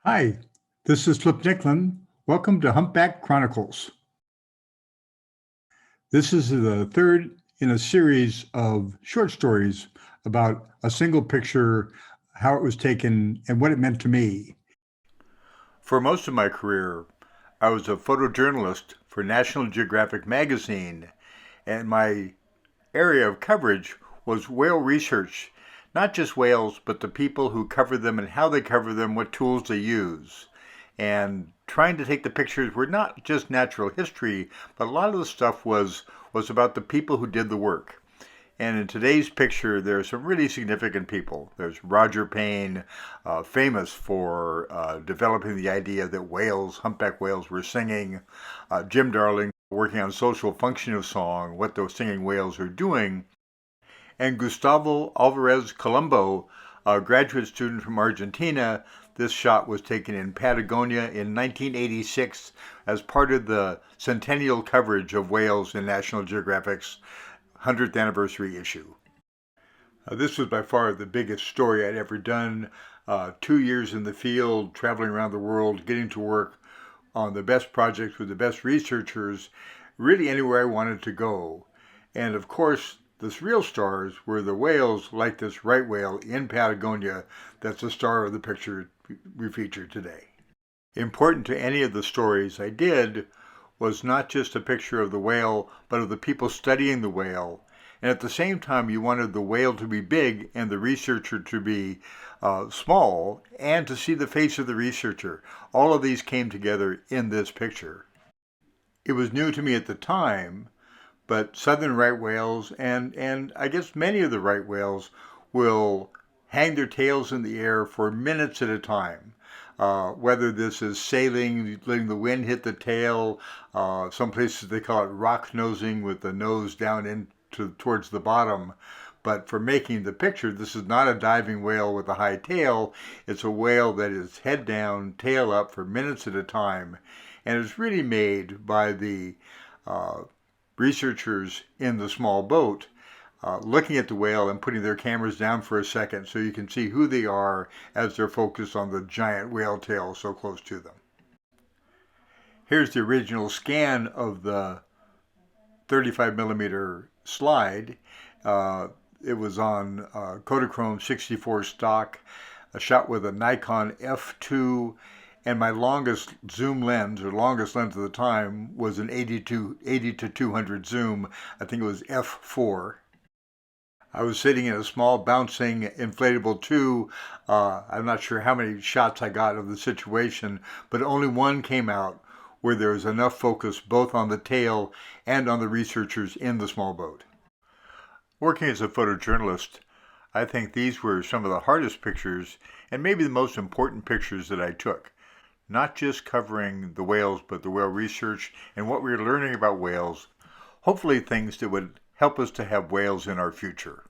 Hi, this is Flip Nicklin. Welcome to Humpback Chronicles. This is the third in a series of short stories about a single picture, how it was taken, and what it meant to me. For most of my career, I was a photojournalist for National Geographic magazine, and my area of coverage was whale research. Not just whales, but the people who cover them and how they cover them, what tools they use. And trying to take the pictures were not just natural history, but a lot of the stuff was about the people who did the work. And in today's picture, there are some really significant people. There's Roger Payne, famous for developing the idea that whales, humpback whales, were singing. Jim Darling, working on social function of song, what those singing whales are doing. And Gustavo Alvarez Colombo, a graduate student from Argentina. This shot was taken in Patagonia in 1986 as part of the centennial coverage of whales in National Geographic's 100th anniversary issue. This was by far the biggest story I'd ever done. 2 years in the field, traveling around the world, getting to work on the best projects with the best researchers, really anywhere I wanted to go. And of course, the real stars were the whales, like this right whale in Patagonia that's the star of the picture we feature today. Important to any of the stories I did was not just a picture of the whale, but of the people studying the whale. And at the same time, you wanted the whale to be big and the researcher to be small, and to see the face of the researcher. All of these came together in this picture. It was new to me at the time, but southern right whales and I guess many of the right whales will hang their tails in the air for minutes at a time. Whether this is sailing, letting the wind hit the tail, some places they call it rock nosing with the nose down into towards the bottom. But for making the picture, this is not a diving whale with a high tail. It's a whale that is head down, tail up for minutes at a time, and it's really made by the researchers in the small boat looking at the whale and putting their cameras down for a second so you can see who they are as they're focused on the giant whale tail so close to them. Here's the original scan of the 35 millimeter slide. It was on Kodachrome 64 stock, a shot with a Nikon F2, and my longest zoom lens, or longest lens at the time, was an 80 to 200 zoom. I think it was F4. I was sitting in a small bouncing inflatable tube. I'm not sure how many shots I got of the situation, but only one came out where there was enough focus both on the tail and on the researchers in the small boat. Working as a photojournalist, I think these were some of the hardest pictures and maybe the most important pictures that I took. Not just covering the whales, but the whale research and what we were learning about whales. Hopefully things that would help us to have whales in our future.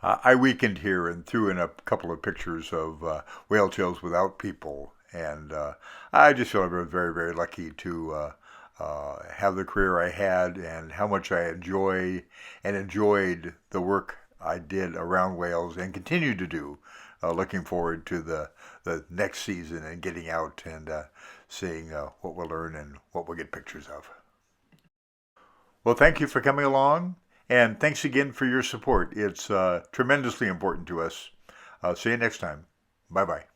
I weakened here and threw in a couple of pictures of whale tails without people. And I just feel I was very, very lucky to have the career I had and how much I enjoy and enjoyed the work I did around whales and continue to do. Looking forward to the next season and getting out and seeing what we'll learn and what we'll get pictures of. Well, thank you for coming along, and thanks again for your support. It's tremendously important to us. See you next time. Bye-bye.